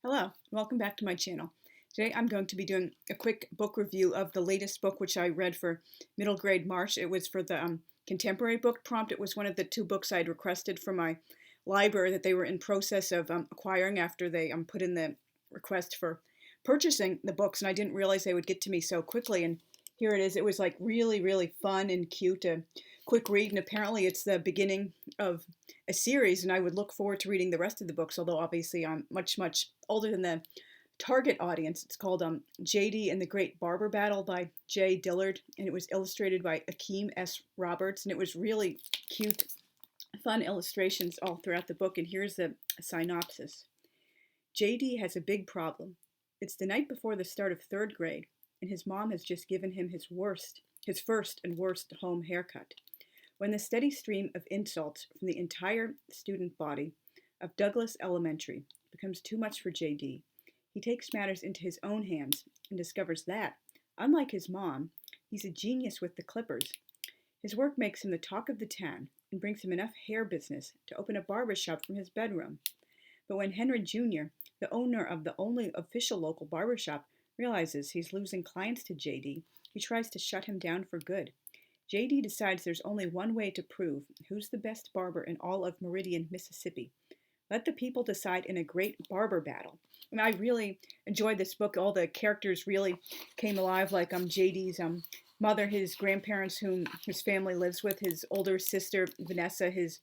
Hello, welcome back to my channel. Today I'm going to be doing a quick book review of the latest book which I read for middle grade March. It was for the contemporary book prompt. It was one of the two books I'd requested from my library that they were in process of acquiring after they put in the request for purchasing the books, and I didn't realize they would get to me so quickly, and here it is. It was like really fun and cute, a quick read, and apparently it's the beginning of a series, and I would look forward to reading the rest of the books, although obviously I'm much older than the target audience. It's called JD and the Great Barber Battle by Dillard, and it was illustrated by Akeem S. Roberts, and it was really cute, fun illustrations all throughout the book, and here's the synopsis. JD has a big problem. It's the night before the start of third grade, and his mom has just given him his first and worst home haircut. When the steady stream of insults from the entire student body of Douglas Elementary becomes too much for JD, he takes matters into his own hands and discovers that, unlike his mom, he's a genius with the clippers. His work makes him the talk of the town and brings him enough hair business to open a barber shop from his bedroom. But when Henry Jr., the owner of the only official local barber shop, realizes he's losing clients to JD, he tries to shut him down for good. JD decides there's only one way to prove who's the best barber in all of Meridian, Mississippi. Let the people decide in a great barber battle. And I really enjoyed this book. All the characters really came alive, like JD's mother, his grandparents, whom his family lives with, his older sister, Vanessa, his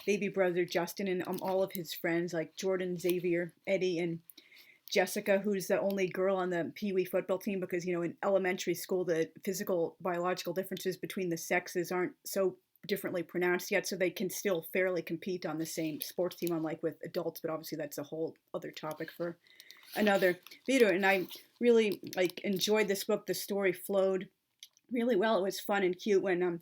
baby brother, Justin, and all of his friends, like Jordan, Xavier, Eddie, and Jessica, who's the only girl on the Pee Wee football team because, in elementary school, the physical, biological differences between the sexes aren't so differently pronounced yet, so they can still fairly compete on the same sports team, unlike with adults, but obviously that's a whole other topic for another video. And I really enjoyed this book. The story flowed really well. It was fun and cute when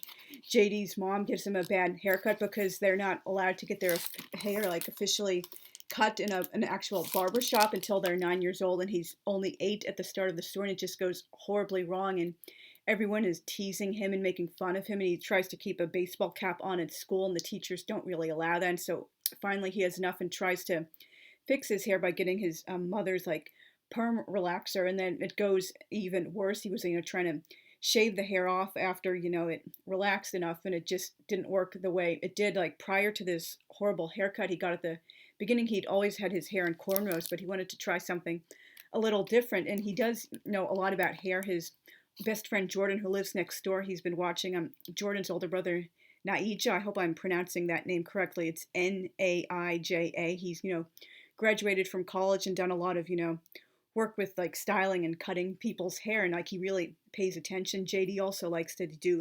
JD's mom gives him a bad haircut because they're not allowed to get their hair officially cut in an actual barber shop until they're 9 years old, and he's only 8 at the start of the story, and it just goes horribly wrong, and everyone is teasing him and making fun of him, and he tries to keep a baseball cap on at school, and the teachers don't really allow that, and so finally he has enough and tries to fix his hair by getting his mother's perm relaxer, and then it goes even worse. He was trying to shave the hair off after it relaxed enough, and it just didn't work the way it did prior to this horrible haircut he got at the beginning. He'd always had his hair in cornrows, but he wanted to try something a little different, and he does know a lot about hair. His best friend Jordan, who lives next door, he's been watching Jordan's older brother Naija. I hope I'm pronouncing that name correctly. It's Naija. He's graduated from college and done a lot of work with styling and cutting people's hair, and he really pays attention. JD also likes to do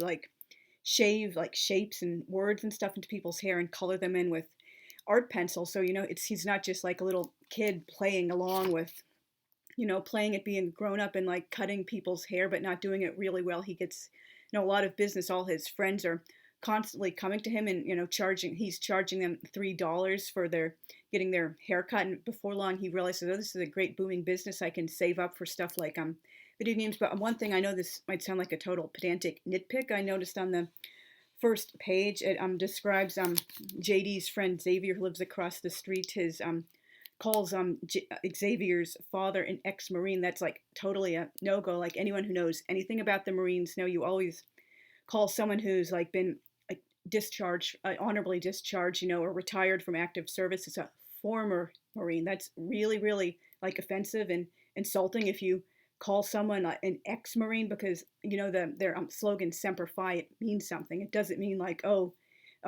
shave shapes and words and stuff into people's hair and color them in with art pencil. So he's not just a little kid playing along with playing at being grown up and cutting people's hair but not doing it really well. He gets a lot of business. All his friends are constantly coming to him and he's charging them $3 for getting their hair cut, and before long he realizes, oh, this is a great booming business. I can save up for stuff like video games. But one thing, I know this might sound like a total pedantic nitpick, I noticed on the first page it describes JD's friend Xavier, who lives across the street. His calls Xavier's father an ex-Marine. That's totally a no-go. Anyone who knows anything about the Marines know you always call someone who's been discharged, honorably discharged, or retired from active service as a former Marine. That's really offensive and insulting if you call someone an ex-Marine, because their slogan Semper Fi, it means something. It doesn't mean oh,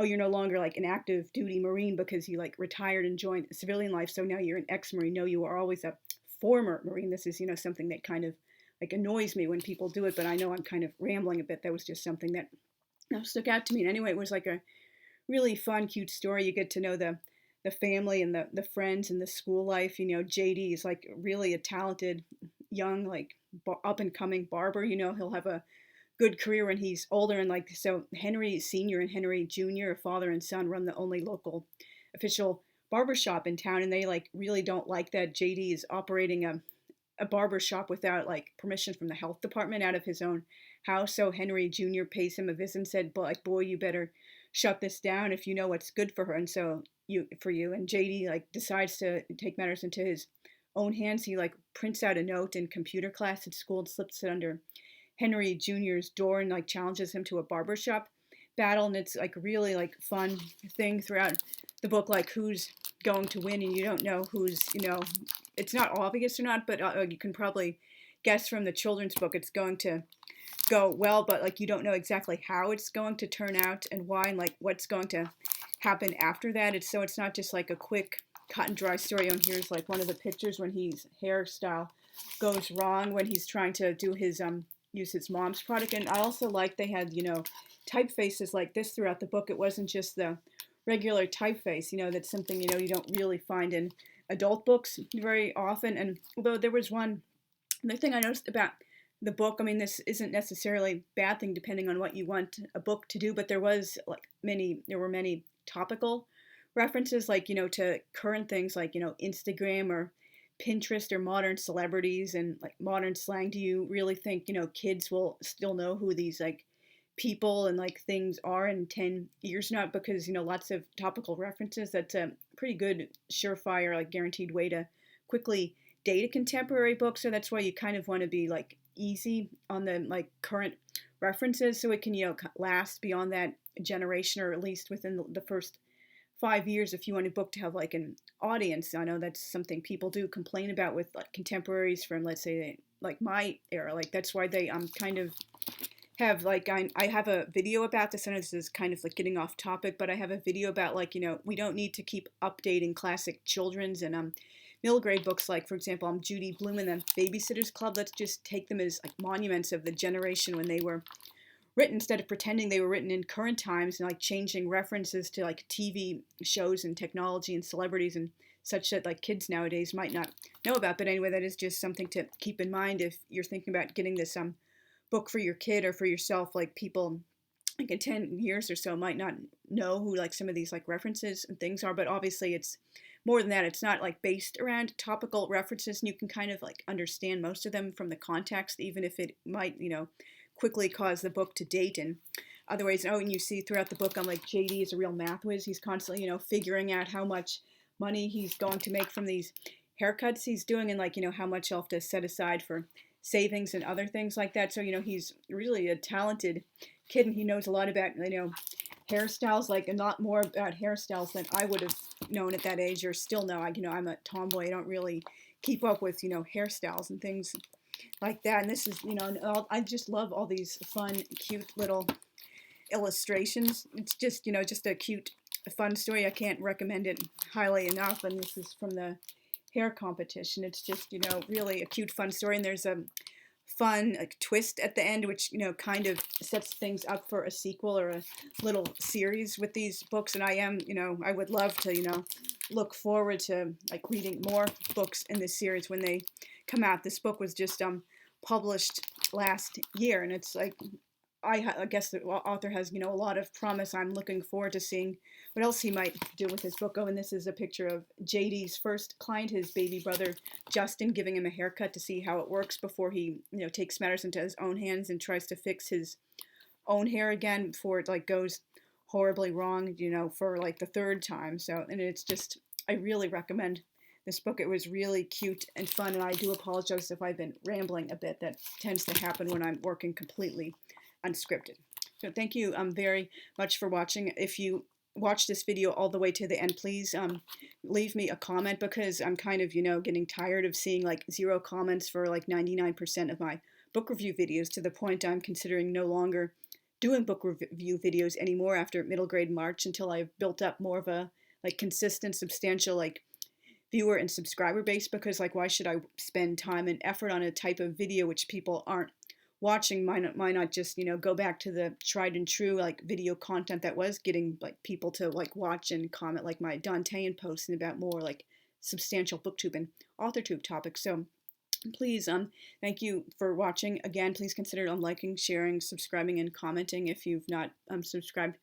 you're no longer an active duty Marine because you retired and joined civilian life, so now you're an ex-Marine. No, you are always a former Marine. This is something that kind of annoys me when people do it, but I know I'm kind of rambling a bit. That was just something that stuck out to me. And anyway, it was a really fun, cute story. You get to know the family and the friends and the school life. JD is really a talented young up and coming barber. He'll have a good career when he's older, and so Henry Sr. and Henry Jr., a father and son, run the only local official barbershop in town, and they really don't like that JD is operating a barber shop without permission from the health department out of his own house. So Henry Jr. pays him a visit and said, boy, you better shut this down if you know what's good for her, and so and JD decides to take matters into his own hands. He like prints out a note in computer class at school and slips it under Henry Jr.'s door and like challenges him to a barbershop battle. And it's like really like fun thing throughout the book, like who's going to win, and you don't know who's, it's not obvious or not, but you can probably guess from the children's book it's going to go well, but like you don't know exactly how it's going to turn out and why, and like what's going to happen after that. It's not just like a quick cut and dry story. And here's like one of the pictures when his hairstyle goes wrong when he's trying to do his use his mom's product. And I also like they had typefaces like this throughout the book. It wasn't just the regular typeface. That's something you don't really find in adult books very often. And although there was one other thing I noticed about the book, I mean, this isn't necessarily a bad thing depending on what you want a book to do, but there were many topical references, like to current things like Instagram or Pinterest or modern celebrities and like modern slang. Do you really think kids will still know who these like people and like things are in 10 years now? Because lots of topical references, that's a pretty good surefire like guaranteed way to quickly date a contemporary book. So that's why you kind of want to be like easy on the like current references so it can last beyond that generation, or at least within the first 5 years if you want a book to have like an audience. I know that's something people do complain about with like contemporaries from, let's say, like my era. Like that's why they kind of have like I have a video about this. I know this is kind of like getting off topic, but I have a video about like we don't need to keep updating classic children's and middle grade books. Like for example, Judy Blume and the Babysitters Club. Let's just take them as like monuments of the generation when they were written, instead of pretending they were written in current times and like changing references to like TV shows and technology and celebrities and such that like kids nowadays might not know about. But anyway, that is just something to keep in mind if you're thinking about getting this book for your kid or for yourself. Like people like in 10 years or so might not know who like some of these like references and things are, but obviously it's more than that. It's not like based around topical references, and you can kind of like understand most of them from the context, even if it might quickly cause the book to date in other ways. Oh, and you see throughout the book, I'm like, JD is a real math whiz. He's constantly, figuring out how much money he's going to make from these haircuts he's doing, and like, how much he'll have to set aside for savings and other things like that. So, he's really a talented kid, and he knows a lot about, hairstyles, like a lot more about hairstyles than I would have known at that age, or still know. I'm a tomboy. I don't really keep up with, hairstyles and things like that. And this is, I just love all these fun, cute little illustrations. It's just, just a cute, fun story. I can't recommend it highly enough. And this is from the hair competition. It's just, really a cute, fun story. And there's a fun twist at the end, which, kind of sets things up for a sequel or a little series with these books. And I would love to, look forward to like reading more books in this series when they come out. This book was just published last year, and it's like I guess the author has a lot of promise. I'm looking forward to seeing what else he might do with his book. Oh, and this is a picture of JD's first client, his baby brother Justin, giving him a haircut to see how it works before he takes matters into his own hands and tries to fix his own hair again before it like goes horribly wrong, for like the third time. So, and it's just, I really recommend this book. It was really cute and fun, and I do apologize if I've been rambling a bit. That tends to happen when I'm working completely unscripted. So thank you very much for watching. If you watch this video all the way to the end, please leave me a comment, because I'm kind of, getting tired of seeing like 0 comments for like 99% of my book review videos, to the point I'm considering no longer doing book review videos anymore after Middle Grade March, until I've built up more of a like consistent, substantial like viewer and subscriber base. Because like, why should I spend time and effort on a type of video which people aren't watching? Why not just go back to the tried and true like video content that was getting like people to like watch and comment, like my Dantean posts, and about more like substantial booktube and authortube topics. So please thank you for watching. Again, please consider liking, sharing, subscribing, and commenting if you've not subscribed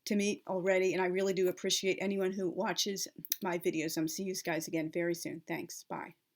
to me already. And I really do appreciate anyone who watches my videos. See you guys again very soon. Thanks. Bye.